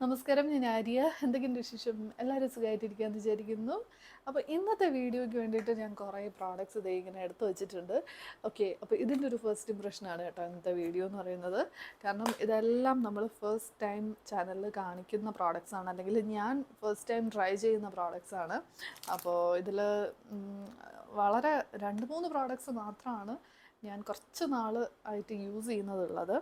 നമസ്കാരം, ഞാൻ ആര്യ. എന്തൊക്കെയുണ്ട് വിശേഷം? എല്ലാവരും സുഖമായിട്ടിരിക്കാമെന്ന് വിചാരിക്കുന്നു. അപ്പോൾ ഇന്നത്തെ വീഡിയോയ്ക്ക് വേണ്ടിയിട്ട് ഞാൻ കുറേ പ്രോഡക്റ്റ്സ് ഇതേ ഇങ്ങനെ എടുത്ത് വെച്ചിട്ടുണ്ട്. ഓക്കെ, അപ്പോൾ ഇതിൻ്റെ ഒരു ഫസ്റ്റ് ഇംപ്രഷനാണ് കേട്ടോ ഇന്നത്തെ വീഡിയോ എന്ന് പറയുന്നത്. കാരണം ഇതെല്ലാം നമ്മൾ ഫസ്റ്റ് ടൈം ചാനലിൽ കാണിക്കുന്ന പ്രോഡക്റ്റ്സ് ആണ്, അല്ലെങ്കിൽ ഞാൻ ഫസ്റ്റ് ടൈം ട്രൈ ചെയ്യുന്ന പ്രോഡക്റ്റ്സ് ആണ്. അപ്പോൾ ഇതിൽ വളരെ 2-3 പ്രോഡക്റ്റ്സ് മാത്രമാണ് ഞാൻ കുറച്ച് നാൾ ആയിട്ട് യൂസ് ചെയ്യുന്നതുള്ളത്.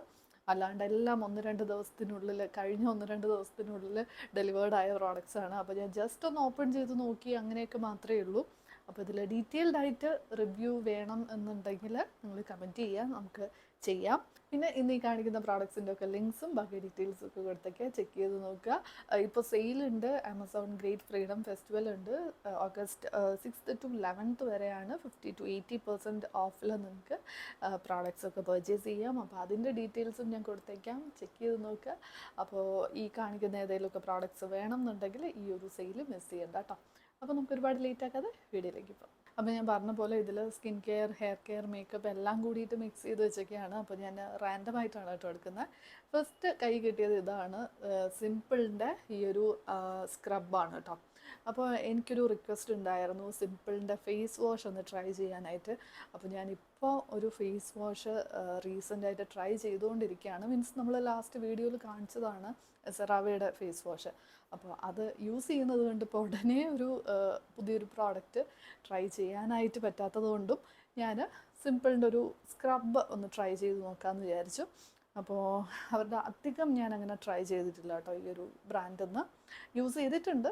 അല്ലാണ്ട് എല്ലാം 1-2 ദിവസത്തിനുള്ളിൽ, കഴിഞ്ഞ 1-2 ദിവസത്തിനുള്ളിൽ ഡെലിവേർഡ് ആയ പ്രോഡക്റ്റ്സ് ആണ്. അപ്പോൾ ഞാൻ ജസ്റ്റ് ഒന്ന് ഓപ്പൺ ചെയ്ത് നോക്കി, അങ്ങനെയൊക്കെ മാത്രമേ ഉള്ളൂ. അപ്പോൾ ഇതിൽ ഡീറ്റെയിൽഡ് ആയിട്ട് റിവ്യൂ വേണം എന്നുണ്ടെങ്കിൽ നിങ്ങൾ കമൻറ്റ് ചെയ്യുക, നമുക്ക് ചെയ്യാം. പിന്നെ ഇന്ന് ഈ കാണിക്കുന്ന പ്രോഡക്ട്സിൻ്റെ ഒക്കെ ലിങ്ക്സും ബാക്കി ഡീറ്റെയിൽസും ഒക്കെ കൊടുത്തൊക്കെ ചെക്ക് ചെയ്ത് നോക്കുക. ഇപ്പോൾ സെയിലുണ്ട്, ആമസോൺ ഗ്രേറ്റ് ഫ്രീഡം ഫെസ്റ്റിവൽ ഉണ്ട്. ഓഗസ്റ്റ് 6th to 11th വരെയാണ് 50-80% ഓഫിൽ നിങ്ങൾക്ക് പ്രോഡക്റ്റ്സ് ഒക്കെ പർച്ചേസ് ചെയ്യാം. അപ്പോൾ അതിൻ്റെ ഡീറ്റെയിൽസും ഞാൻ കൊടുത്തേക്കാം, ചെക്ക് ചെയ്ത് നോക്കുക. അപ്പോൾ ഈ കാണിക്കുന്ന ഏതെങ്കിലുമൊക്കെ പ്രോഡക്റ്റ്സ് വേണം എന്നുണ്ടെങ്കിൽ ഈ ഒരു സെയിൽ മിസ് ചെയ്യണ്ട കേട്ടോ. അപ്പോൾ നമുക്ക് ഒരുപാട് ലേറ്റ് ആക്കാതെ വീഡിയോയിലേക്ക് പോകാം. അപ്പോൾ ഞാൻ പറഞ്ഞ പോലെ ഇതിൽ skin care, hair care, makeup എല്ലാം കൂടിയിട്ട് മിക്സ് ചെയ്ത് വെച്ചൊക്കെയാണ്. അപ്പോൾ ഞാൻ റാൻഡമായിട്ടാണ് കേട്ടോ എടുക്കുന്നത്. ഫസ്റ്റ് കൈ കിട്ടിയത് ഇതാണ്, സിമ്പിളിൻ്റെ ഈ ഒരു സ്ക്രബാണ് കേട്ടോ. അപ്പോൾ എനിക്കൊരു റിക്വസ്റ്റ് ഉണ്ടായിരുന്നു സിമ്പിളിൻ്റെ ഫേസ് വാഷ് ഒന്ന് ട്രൈ ചെയ്യാനായിട്ട്. അപ്പോൾ ഞാനിപ്പോൾ ഒരു ഫേസ് വാഷ് റീസെൻ്റായിട്ട് ട്രൈ ചെയ്തുകൊണ്ടിരിക്കുകയാണ്. മീൻസ് നമ്മൾ ലാസ്റ്റ് വീഡിയോയിൽ കാണിച്ചതാണ് സെറാവയുടെ ഫേസ് വാഷ്. അപ്പോൾ അത് യൂസ് ചെയ്യുന്നത് കൊണ്ട് ഇപ്പോൾ ഉടനെ ഒരു പുതിയൊരു പ്രോഡക്റ്റ് ട്രൈ ചെയ്യാനായിട്ട് പറ്റാത്തത് കൊണ്ടും ഞാൻ സിമ്പിളിൻ്റെ ഒരു സ്ക്രബ് ഒന്ന് ട്രൈ ചെയ്ത് നോക്കാമെന്ന് വിചാരിച്ചു. അപ്പോൾ അവരുടെ അധികം ഞാൻ അങ്ങനെ ട്രൈ ചെയ്തിട്ടില്ല കേട്ടോ. ഈ ഒരു ബ്രാൻഡിൽ നിന്ന് യൂസ് ചെയ്തിട്ടുണ്ട്,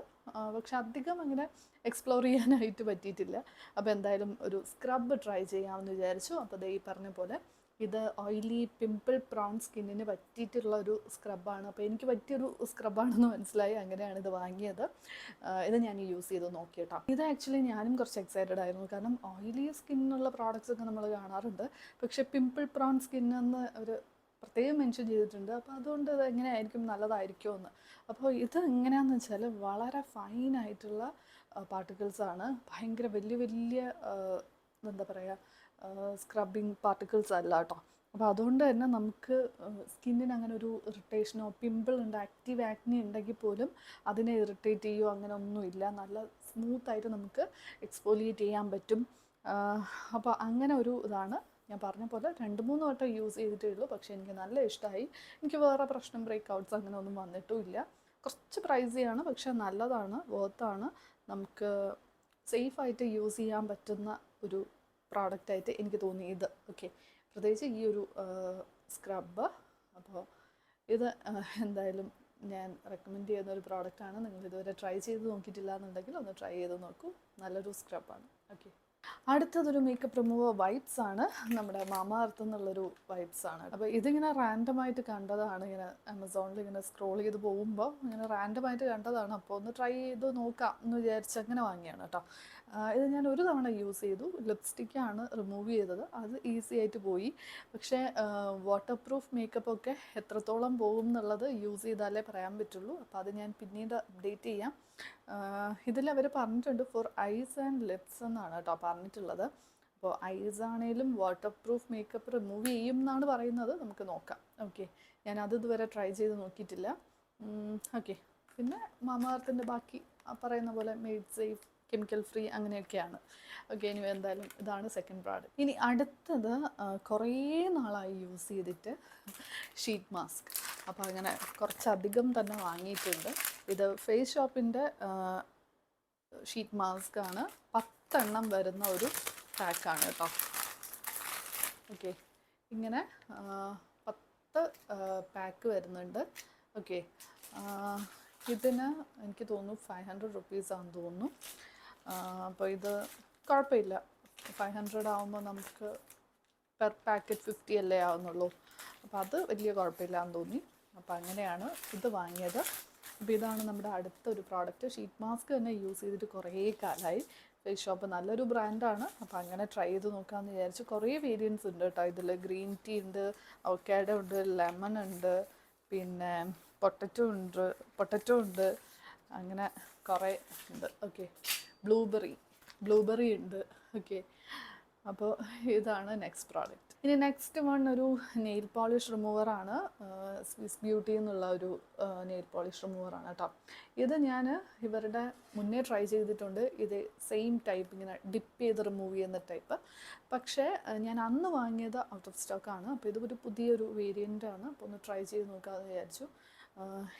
പക്ഷെ അധികം അങ്ങനെ എക്സ്പ്ലോർ ചെയ്യാനായിട്ട് പറ്റിയിട്ടില്ല. അപ്പോൾ എന്തായാലും ഒരു സ്ക്രബ് ട്രൈ ചെയ്യാമെന്ന് വിചാരിച്ചു. അപ്പോൾ ദേ ഈ പറഞ്ഞ പോലെ ഇത് ഓയിലി പിമ്പിൾ പ്രോൺ സ്കിന്നിന് പറ്റിയിട്ടുള്ള ഒരു സ്ക്രബാണ്. അപ്പോൾ എനിക്ക് പറ്റിയൊരു സ്ക്രബാണെന്ന് മനസ്സിലായി, അങ്ങനെയാണ് ഇത് വാങ്ങിയത്. ഇത് ഞാൻ യൂസ് ചെയ്ത് നോക്കിയിട്ടോ. ഇത് ആക്ച്വലി ഞാനും കുറച്ച് എക്സൈറ്റഡ് ആയിരുന്നു. കാരണം ഓയിലി സ്കിന്നുള്ള പ്രോഡക്റ്റ്സ് ഒക്കെ നമ്മൾ കാണാറുണ്ട്, പക്ഷേ പിമ്പിൾ പ്രോൺ സ്കിന്നെന്ന് ഒരു പ്രത്യേകം മെൻഷൻ ചെയ്തിട്ടുണ്ട്. അപ്പോൾ അതുകൊണ്ട് ഇത് എങ്ങനെയായിരിക്കും, നല്ലതായിരിക്കുമോ എന്ന്. അപ്പോൾ ഇത് എങ്ങനെയാണെന്ന് വെച്ചാൽ വളരെ ഫൈനായിട്ടുള്ള പാർട്ടിക്കിൾസാണ്. ഭയങ്കര വലിയ വലിയ എന്താ പറയുക, സ്ക്രബിങ് പാർട്ടിക്കിൾസ് അല്ല കേട്ടോ. അപ്പോൾ അതുകൊണ്ട് തന്നെ നമുക്ക് സ്കിന്നിന് അങ്ങനെ ഒരു ഇറിറ്റേഷനോ പിമ്പിൾ ഉണ്ട്, ആക്റ്റീവ് ആക്നി ഉണ്ടെങ്കിൽ പോലും അതിനെ ഇറിറ്റേറ്റ് ചെയ്യുമോ അങ്ങനെ ഒന്നുമില്ല. നല്ല സ്മൂത്തായിട്ട് നമുക്ക് എക്സ്ഫോലിയേറ്റ് ചെയ്യാൻ പറ്റും. അപ്പോൾ അങ്ങനെ ഒരു ഇതാണ്. ഞാൻ പറഞ്ഞ പോലെ 2-3 വട്ടം യൂസ് ചെയ്തിട്ടേ ഉള്ളൂ, പക്ഷേ എനിക്ക് നല്ല ഇഷ്ടമായി. എനിക്ക് വേറെ പ്രശ്നം, ബ്രേക്ക് ഔട്ട്സ് അങ്ങനെ ഒന്നും വന്നിട്ടുമില്ല. കുറച്ച് പ്രൈസിയാണ്, പക്ഷേ നല്ലതാണ്, വർത്താണ്. നമുക്ക് സേഫായിട്ട് യൂസ് ചെയ്യാൻ പറ്റുന്ന ഒരു പ്രോഡക്റ്റായിട്ട് എനിക്ക് തോന്നി ഇത്. ഓക്കെ, പ്രത്യേകിച്ച് ഈ ഒരു സ്ക്രബ്. അപ്പോൾ ഇത് എന്തായാലും ഞാൻ റെക്കമെൻഡ് ചെയ്യുന്ന ഒരു പ്രോഡക്റ്റാണ്. നിങ്ങൾ ഇതുവരെ ട്രൈ ചെയ്ത് നോക്കിയിട്ടില്ല എന്നുണ്ടെങ്കിൽ ഒന്ന് ട്രൈ ചെയ്ത് നോക്കൂ, നല്ലൊരു സ്ക്രബാണ്. ഓക്കെ, അടുത്തതൊരു മേക്കപ്പ് റിമൂവർ വൈപ്സ് ആണ്. നമ്മുടെ മാമാ എർത്ത് എന്നുള്ളൊരു വൈപ്സ് ആണ്. അപ്പോൾ ഇതിങ്ങനെ റാൻഡമായിട്ട് കണ്ടതാണ്, ഇങ്ങനെ ആമസോണിൽ ഇങ്ങനെ സ്ക്രോൾ ചെയ്ത് പോകുമ്പോൾ ഇങ്ങനെ റാൻഡമായിട്ട് കണ്ടതാണ്. അപ്പോൾ ഒന്ന് ട്രൈ ചെയ്ത് നോക്കാം എന്ന് വിചാരിച്ച് അങ്ങനെ വാങ്ങിയാണ് കേട്ടോ. ഇത് ഞാൻ ഒരു തവണ യൂസ് ചെയ്തു. ലിപ്സ്റ്റിക്കാണ് റിമൂവ് ചെയ്തത്, അത് ഈസി ആയിട്ട് പോയി. പക്ഷേ വാട്ടർ പ്രൂഫ് മേക്കപ്പൊക്കെ എത്രത്തോളം പോകും എന്നുള്ളത് യൂസ് ചെയ്താലേ പറയാൻ പറ്റുള്ളൂ. അപ്പോൾ അത് ഞാൻ പിന്നീട് അപ്ഡേറ്റ് ചെയ്യാം. ഇതിൽ അവർ പറഞ്ഞിട്ടുണ്ട് ഫോർ ഐസ് ആൻഡ് ലിപ്സ് എന്നാണ് കേട്ടോ പറഞ്ഞിട്ടുള്ളത്. അപ്പോൾ ഐസ് ആണെങ്കിലും വാട്ടർ പ്രൂഫ് മേക്കപ്പ് റിമൂവ് ചെയ്യും എന്നാണ് പറയുന്നത്. നമുക്ക് നോക്കാം. ഓക്കെ, ഞാനത് ഇതുവരെ ട്രൈ ചെയ്ത് നോക്കിയിട്ടില്ല. ഓക്കെ, പിന്നെ മാമാ എർത്തിൻ്റെ ബാക്കി പറയുന്ന പോലെ മെയ്ഡ് സേഫ്, കെമിക്കൽ ഫ്രീ അങ്ങനെയൊക്കെയാണ്. ഓക്കെ, ഇനി എന്തായാലും ഇതാണ് സെക്കൻഡ് പ്രോഡക്റ്റ്. ഇനി അടുത്തത് കുറേ നാളായി യൂസ് ചെയ്തിട്ട് ഷീറ്റ് മാസ്ക്. അപ്പോൾ അങ്ങനെ കുറച്ചധികം തന്നെ വാങ്ങിയിട്ടുണ്ട്. ഇത് ഫേസ് ഷോപ്പിൻ്റെ ഷീറ്റ് മാസ്ക് ആണ്. 10 എണ്ണം വരുന്ന ഒരു പാക്കാണ് കേട്ടോ. ഓക്കെ, ഇങ്ങനെ 10 പാക്ക് വരുന്നുണ്ട്. ഓക്കെ, ഇതിന് എനിക്ക് തോന്നുന്നു 500 rupees ആണെന്ന് തോന്നുന്നു. അപ്പോൾ ഇത് കുഴപ്പമില്ല. 500 ആകുമ്പോൾ നമുക്ക് പെർ പാക്കറ്റ് 50 അല്ലേ ആവുന്നുള്ളൂ. അപ്പോൾ അത് വലിയ കുഴപ്പമില്ലാന്ന് തോന്നി. അപ്പോൾ അങ്ങനെയാണ് ഇത് വാങ്ങിയത്. അപ്പോൾ ഇതാണ് നമ്മുടെ അടുത്തൊരു പ്രോഡക്റ്റ്. ഷീറ്റ് മാസ്ക് തന്നെ യൂസ് ചെയ്തിട്ട് കുറേ കാലമായി. ഫേസ് ഷോപ്പ് നല്ലൊരു ബ്രാൻഡാണ്. അപ്പോൾ അങ്ങനെ ട്രൈ ചെയ്ത് നോക്കാമെന്ന് വിചാരിച്ചു. കുറേ വേരിയൻസ് ഉണ്ട് കേട്ടോ. ഇതിൽ ഗ്രീൻ ടീ ഉണ്ട്, അവക്കാഡോ ഉണ്ട്, ലെമൺ ഉണ്ട്, പിന്നെ പൊട്ടറ്റോ ഉണ്ട്, അങ്ങനെ കുറേ ഉണ്ട്. ഓക്കെ, ബ്ലൂബെറി ഉണ്ട്. ഓക്കെ, അപ്പോൾ ഇതാണ് നെക്സ്റ്റ് പ്രോഡക്റ്റ്. ഇനി നെക്സ്റ്റ് വൺ ഒരു നെയിൽ പോളിഷ് റിമൂവറാണ്. സ്വിസ് ബ്യൂട്ടി എന്നുള്ള ഒരു നെയിൽ പോളിഷ് റിമൂവറാണ് കേട്ടോ. ഇത് ഞാൻ ഇവരുടെ മുന്നേ ട്രൈ ചെയ്തിട്ടുണ്ട്. ഇത് സെയിം ടൈപ്പ് ഇങ്ങനെ ഡിപ്പ് ചെയ്ത് റിമൂവ് ചെയ്യുന്ന ടൈപ്പ്. പക്ഷേ ഞാൻ അന്ന് വാങ്ങിയത് ഔട്ട് ഓഫ് സ്റ്റോക്കാണ്. അപ്പോൾ ഇത് ഒരു പുതിയൊരു വേരിയൻ്റ് ആണ്. അപ്പോൾ ഒന്ന് ട്രൈ ചെയ്ത് നോക്കാമെന്ന് വിചാരിച്ചു.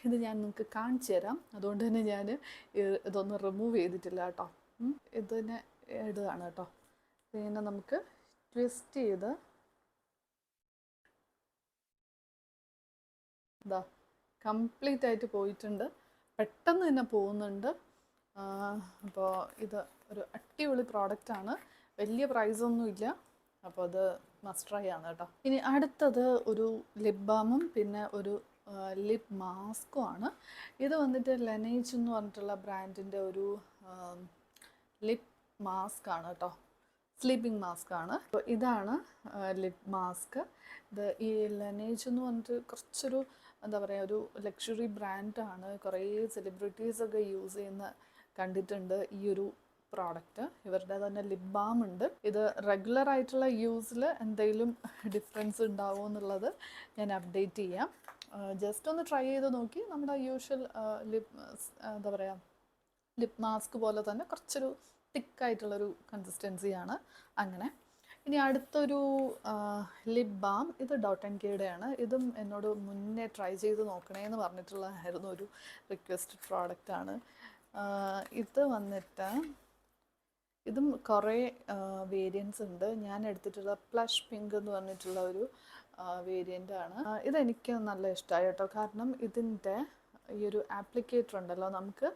ഇത് ഞാൻ നിങ്ങൾക്ക് കാണിച്ചു തരാം. അതുകൊണ്ട് തന്നെ ഞാൻ ഇതൊന്നും റിമൂവ് ചെയ്തിട്ടില്ല കേട്ടോ. ഇതിനെ ഇടുകയാണ് കേട്ടോ. പിന്നെ നമുക്ക് ട്വിസ്റ്റ് ചെയ്ത് ഇതാ കംപ്ലീറ്റ് ആയിട്ട് പോയിട്ടുണ്ട്. പെട്ടെന്ന് തന്നെ പോകുന്നുണ്ട്. അപ്പോൾ ഇത് ഒരു അടിപൊളി പ്രോഡക്റ്റാണ്. വലിയ പ്രൈസൊന്നുമില്ല. അപ്പോൾ അത് മസ്റ്റ് ട്രൈ ആണ് കേട്ടോ. ഇനി അടുത്തത് ഒരു ലിപ് ബാമും പിന്നെ ഒരു ലിപ് മാസ്കും ആണ്. ഇത് വന്നിട്ട് ലെനേജ് എന്ന് പറഞ്ഞിട്ടുള്ള ബ്രാൻഡിൻ്റെ ഒരു ലിപ് മാസ്ക് ആണ് കേട്ടോ. സ്ലീപ്പിംഗ് മാസ്ക് ആണ്. അപ്പോൾ ഇതാണ് ലിപ് മാസ്ക്. ഇത് ഈ ലെനേജ് എന്ന് പറഞ്ഞിട്ട് കുറച്ചൊരു എന്താ പറയുക, ഒരു ലക്ഷറി ബ്രാൻഡാണ്. കുറേ സെലിബ്രിറ്റീസൊക്കെ യൂസ് ചെയ്യുന്ന കണ്ടിട്ടുണ്ട് ഈ ഒരു പ്രോഡക്റ്റ്. ഇവരുടെ തന്നെ ലിപ് ബാം ഉണ്ട്. ഇത് റെഗുലർ ആയിട്ടുള്ള യൂസിൽ എന്തെങ്കിലും ഡിഫറൻസ് ഉണ്ടാവുമോ എന്നുള്ളത് ഞാൻ അപ്ഡേറ്റ് ചെയ്യാം. ജസ്റ്റ് ഒന്ന് ട്രൈ ചെയ്ത് നോക്കി. നമ്മുടെ യൂഷ്വൽ ലിപ് എന്താ പറയുക, ലിപ് മാസ്ക് പോലെ തന്നെ കുറച്ചൊരു തിക്കായിട്ടുള്ളൊരു കൺസിസ്റ്റൻസിയാണ്. അങ്ങനെ ഇനി അടുത്തൊരു ലിപ് ബാം. ഇത് ഡോട്ട് ആൻഡ് കെയുടെയാണ്. ഇതും എന്നോട് മുന്നേ ട്രൈ ചെയ്ത് നോക്കണേ എന്ന് പറഞ്ഞിട്ടുള്ളതായിരുന്നു ഒരു റിക്വസ്റ്റഡ് പ്രോഡക്റ്റാണ്. ഇത് വന്നിട്ട് ഇതും കുറേ വേരിയൻസ് ഉണ്ട്. ഞാൻ എടുത്തിട്ടുള്ള പ്ലഷ് പിങ്ക് എന്ന് പറഞ്ഞിട്ടുള്ള ഒരു വേരിയൻ്റാണ്. ഇതെനിക്ക് നല്ല ഇഷ്ടമായി കേട്ടോ. കാരണം ഇതിൻ്റെ ഈ ഒരു ആപ്ലിക്കേറ്റർ ഉണ്ടല്ലോ, നമുക്ക്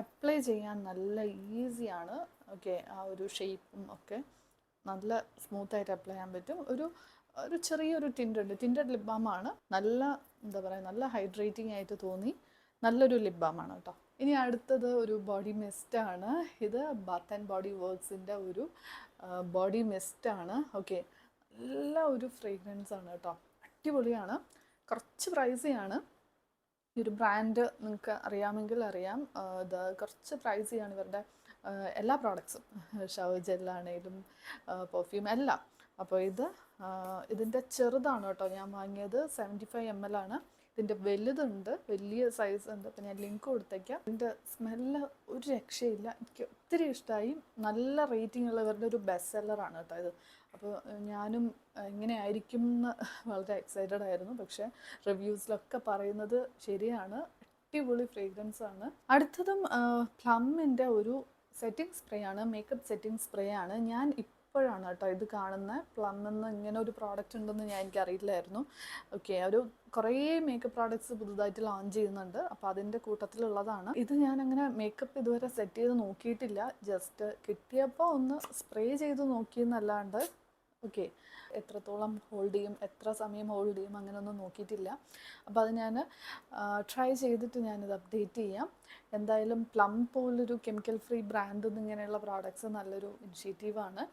അപ്ലൈ ചെയ്യാൻ നല്ല ഈസിയാണ്. ഓക്കെ, ആ ഒരു ഷേപ്പും ഒക്കെ നല്ല സ്മൂത്തായിട്ട് അപ്ലൈ ചെയ്യാൻ പറ്റും. ഒരു ചെറിയൊരു ടിൻറ്റഡ് ലിപ് ബാമാണ്. നല്ല എന്താ പറയുക, നല്ല ഹൈഡ്രേറ്റിംഗ് ആയിട്ട് തോന്നി. നല്ലൊരു ലിപ് ബാമാണ് കേട്ടോ. ഇനി അടുത്തത് ഒരു ബോഡി മിസ്റ്റാണ്. ഇത് ബാത്ത് ആൻഡ് ബോഡി വർക്ക്സിൻ്റെ ഒരു ബോഡി മിസ്റ്റാണ്. ഓക്കെ, നല്ല ഒരു ഫ്രേഗ്രൻസ് ആണ് കേട്ടോ. അടിപൊളിയാണ്. കുറച്ച് പ്രൈസിയാണ്. ഈ ഒരു ബ്രാൻഡ് നിങ്ങൾക്ക് അറിയാമെങ്കിൽ അറിയാം. ഇത് കുറച്ച് പ്രൈസിയാണ് ഇവരുടെ എല്ലാ പ്രോഡക്ട്സും. ഷവർ ജെല്ലാണേലും പെർഫ്യൂം എല്ലാം. അപ്പോൾ ഇതിൻ്റെ ചെറുതാണ് കേട്ടോ ഞാൻ വാങ്ങിയത്. 75 ml ആണ്. ഇതിൻ്റെ വലുതുണ്ട്, വലിയ സൈസ് ഉണ്ട്. അപ്പോൾ ഞാൻ ലിങ്ക് കൊടുത്തേക്കാം. ഇതിൻ്റെ സ്മെല്ല് ഒരു രക്ഷയില്ല. എനിക്ക് ഒത്തിരി ഇഷ്ടമായി. നല്ല റേറ്റിംഗ് ഉള്ളവരുടെ ഒരു ബെസ്റ്റ് സെല്ലറാണ് കേട്ടോ ഇത്. അപ്പോൾ ഞാനും ഇങ്ങനെ ആയിരിക്കും എന്ന് വളരെ എക്സൈറ്റഡ് ആയിരുന്നു. പക്ഷേ റിവ്യൂസിലൊക്കെ പറയുന്നത് ശരിയാണ്. അടിപൊളി ഫ്രേഗ്രൻസ് ആണ്. അടുത്തതും പ്ലമ്മിൻ്റെ ഒരു സെറ്റിംഗ് സ്പ്രേ ആണ്. മേക്കപ്പ് സെറ്റിംഗ് സ്പ്രേ ആണ്. ഞാൻ ഇപ്പോഴാണ് കേട്ടോ ഇത് കാണുന്നത്. പ്ലമ്മെന്ന് ഇങ്ങനെ ഒരു പ്രോഡക്റ്റ് ഉണ്ടെന്ന് എനിക്കറിയില്ലായിരുന്നു. ഓക്കെ, ഒരു കുറേ മേക്കപ്പ് പ്രോഡക്ട്സ് പുതുതായിട്ട് ലോഞ്ച് ചെയ്യുന്നുണ്ട്. അപ്പോൾ അതിൻ്റെ കൂട്ടത്തിലുള്ളതാണ് ഇത്. ഞാൻ അങ്ങനെ മേക്കപ്പ് ഇതുവരെ സെറ്റ് ചെയ്ത് നോക്കിയിട്ടില്ല. ജസ്റ്റ് കിട്ടിയപ്പോൾ ഒന്ന് സ്പ്രേ ചെയ്ത് നോക്കിയെന്നല്ലാണ്ട് ഓക്കെ എത്രത്തോളം ഹോൾഡ് ചെയ്യും, എത്ര സമയം ഹോൾഡ് ചെയ്യും, അങ്ങനെയൊന്നും നോക്കിയിട്ടില്ല. അപ്പോൾ അത് ഞാൻ ട്രൈ ചെയ്തിട്ട് ഞാനിത് അപ്ഡേറ്റ് ചെയ്യാം. എന്തായാലും പ്ലം പോലൊരു കെമിക്കൽ ഫ്രീ ബ്രാൻഡിൽ നിന്ന് ഇങ്ങനെയുള്ള പ്രോഡക്ട്സ് നല്ലൊരു ഇനിഷ്യേറ്റീവാണ്.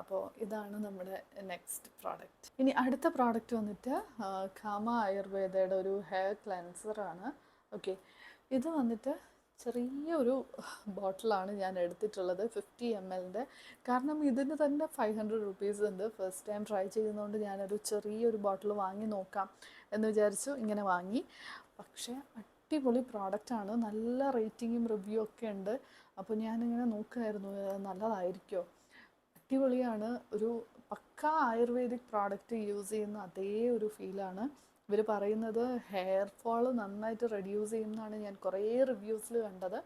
അപ്പോൾ ഇതാണ് നമ്മുടെ നെക്സ്റ്റ് പ്രോഡക്റ്റ്. ഇനി അടുത്ത പ്രോഡക്റ്റ് വന്നിട്ട് കാമ ആയുർവേദയുടെ ഒരു ഹെയർ ക്ലെൻസറാണ്. ഓക്കെ, ഇത് വന്നിട്ട് ചെറിയൊരു ബോട്ടിലാണ് ഞാൻ എടുത്തിട്ടുള്ളത്, 50 ml. കാരണം ഇതിന് തന്നെ 500 rupees ഉണ്ട്. ഫസ്റ്റ് ടൈം ട്രൈ ചെയ്യുന്നതുകൊണ്ട് ഞാനൊരു ചെറിയൊരു ബോട്ടിൽ വാങ്ങി നോക്കാം എന്ന് വിചാരിച്ചു ഇങ്ങനെ വാങ്ങി. പക്ഷേ അടിപൊളി പ്രോഡക്റ്റാണ്. നല്ല റേറ്റിങ്ങും റിവ്യൂ ഒക്കെ ഉണ്ട്. അപ്പോൾ ഞാനിങ്ങനെ നോക്കുമായിരുന്നു നല്ലതായിരിക്കുമോ. അടിപൊളിയാണ്. ഒരു പക്ക ആയുർവേദിക് പ്രോഡക്റ്റ് യൂസ് ചെയ്യുന്ന അതേ ഒരു ഫീലാണ്. ഇവർ പറയുന്നത് ഹെയർ ഫോൾ നന്നായിട്ട് റെഡ്യൂസ് ചെയ്യുമെന്നാണ് ഞാൻ കുറേ റിവ്യൂസിൽ കണ്ടത്.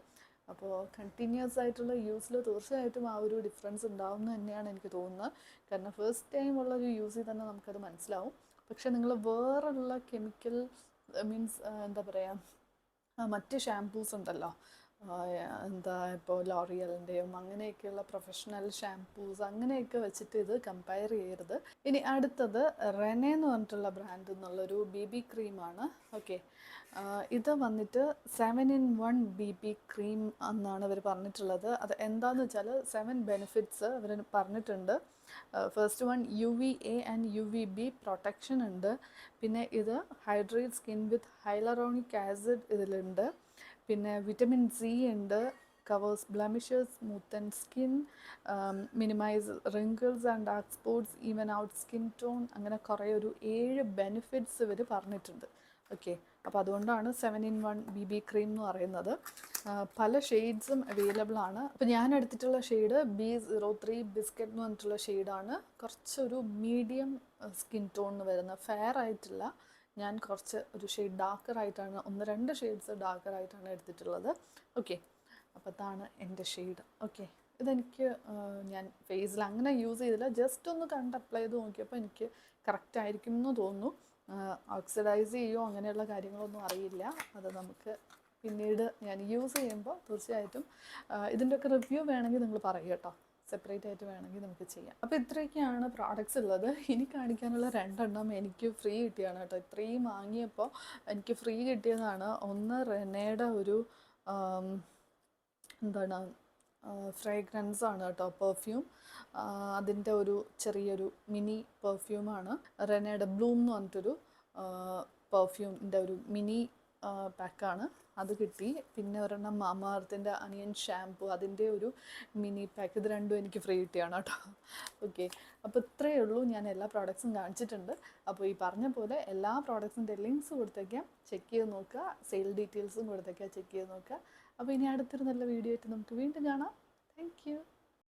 അപ്പോൾ കണ്ടിന്യൂസ് ആയിട്ടുള്ള യൂസിൽ തീർച്ചയായിട്ടും ആ ഒരു ഡിഫറൻസ് ഉണ്ടാവുമെന്ന് തന്നെയാണ് എനിക്ക് തോന്നുന്നത്. കാരണം ഫസ്റ്റ് ടൈം ഉള്ളൊരു യൂസിൽ തന്നെ നമുക്കത് മനസ്സിലാവും. പക്ഷേ നിങ്ങൾ വേറുള്ള കെമിക്കൽ മീൻസ് എന്താ പറയുക, മറ്റ് ഷാംപൂസ് ഉണ്ടല്ലോ, ഇപ്പോൾ ലോറിയലിൻ്റെയും അങ്ങനെയൊക്കെയുള്ള പ്രൊഫഷണൽ ഷാംപൂസ് അങ്ങനെയൊക്കെ വെച്ചിട്ട് ഇത് കമ്പയർ ചെയ്യരുത്. ഇനി അടുത്തത് റെനെ എന്ന് പറഞ്ഞിട്ടുള്ള ബ്രാൻഡ് എന്നുള്ളൊരു BB ക്രീമാണ്. ഓക്കെ, ഇത് വന്നിട്ട് 7 in 1 BB ക്രീം എന്നാണ് ഇവർ പറഞ്ഞിട്ടുള്ളത്. അത് എന്താണെന്ന് വെച്ചാൽ 7 ബെനിഫിറ്റ്സ് അവർ പറഞ്ഞിട്ടുണ്ട്. First one UVA and UVB protection ഉണ്ട്. പിന്നെ ഇത് ഹൈഡ്രേറ്റ് സ്കിൻ വിത്ത് ഹൈലറോണിക് ആസിഡ് ഇതിലുണ്ട്. പിന്നെ വിറ്റമിൻ C ഉണ്ട്. covers blemishes, smoothen skin, minimize wrinkles and dark spots, even out skin tone. അങ്ങനെ കുറേ ഒരു 7 ബെനിഫിറ്റ്സ് ഇവർ പറഞ്ഞിട്ടുണ്ട്. ഓക്കെ, അപ്പോൾ അതുകൊണ്ടാണ് 7-in-1 BB ക്രീം എന്ന് പറയുന്നത്. പല ഷെയ്ഡ്സും അവൈലബിൾ ആണ്. അപ്പോൾ ഞാൻ എടുത്തിട്ടുള്ള ഷെയ്ഡ് B03 ബിസ്ക്കറ്റ് എന്ന് പറഞ്ഞിട്ടുള്ള ഷെയ്ഡാണ്. കുറച്ചൊരു മീഡിയം സ്കിൻ ടോണിന് വരുന്ന, ഫെയർ ആയിട്ടില്ല. ഞാൻ കുറച്ച് ഒരു ഷെയ്ഡ് ഡാർക്കറായിട്ടാണ്, 1-2 ഷെയ്ഡ്സ് ഡാർക്കറായിട്ടാണ് എടുത്തിട്ടുള്ളത്. ഓക്കെ, അപ്പോൾ അതാണ് എൻ്റെ ഷെയ്ഡ്. ഓക്കെ, ഇതെനിക്ക് ഞാൻ ഫേസിൽ അങ്ങനെ യൂസ് ചെയ്തില്ല, ജസ്റ്റ് ഒന്ന് കണ്ട് അപ്ലൈ ചെയ്ത് നോക്കിയപ്പോൾ എനിക്ക് കറക്റ്റ് ആയിരിക്കും എന്ന് തോന്നുന്നു. ഓക്സിഡൈസ് ചെയ്യുമോ അങ്ങനെയുള്ള കാര്യങ്ങളൊന്നും അറിയില്ല. അത് നമുക്ക് പിന്നീട് ഞാൻ യൂസ് ചെയ്യുമ്പോൾ തീർച്ചയായിട്ടും ഇതിൻ്റെയൊക്കെ റിവ്യൂ വേണമെങ്കിൽ നിങ്ങൾ പറയുക കേട്ടോ, സെപ്പറേറ്റ് ആയിട്ട് വേണമെങ്കിൽ നമുക്ക് ചെയ്യാം. അപ്പോൾ ഇത്രയൊക്കെയാണ് പ്രോഡക്റ്റ്സ് ഉള്ളത്. ഇനി കാണിക്കാനുള്ള 2 എനിക്ക് ഫ്രീ കിട്ടിയാണ് കേട്ടോ. ഇത്രയും വാങ്ങിയപ്പോൾ എനിക്ക് ഫ്രീ കിട്ടിയതാണ്. ഒന്ന് റെനയുടെ ഒരു എന്താണ് ഫ്രേഗ്രൻസ് ആണ് കേട്ടോ, പെർഫ്യൂം. അതിൻ്റെ ഒരു ചെറിയൊരു മിനി പെർഫ്യൂമാണ്. റെനയുടെ ബ്ലൂം എന്ന് പറഞ്ഞിട്ടൊരു പെർഫ്യൂമിൻ്റെ ഒരു മിനി പാക്കാണ്, അത് കിട്ടി. പിന്നെ ഒരെണ്ണം മാമാഅർത്തിൻ്റെ അനിയൻ ഷാംപൂ, അതിൻ്റെ ഒരു മിനി പാക്ക്. ഇത് രണ്ടും എനിക്ക് ഫ്രീ കിട്ടിയാണ് കേട്ടോ. ഓക്കെ, അപ്പോൾ ഇത്രയേ ഉള്ളൂ. ഞാൻ എല്ലാ പ്രോഡക്ട്സും കാണിച്ചിട്ടുണ്ട്. അപ്പോൾ ഈ പറഞ്ഞ പോലെ എല്ലാ പ്രോഡക്ട്സിൻ്റെ ലിങ്ക്സ് കൊടുത്തേക്കാം, ചെക്ക് ചെയ്ത് നോക്കുക. സെയിൽ ഡീറ്റെയിൽസും കൊടുത്തേക്കാം, ചെക്ക് ചെയ്ത് നോക്കുക. അപ്പോൾ ഇനി അടുത്തൊരു നല്ല വീഡിയോ ആയിട്ട് നമുക്ക് വീണ്ടും കാണാം. Thank you.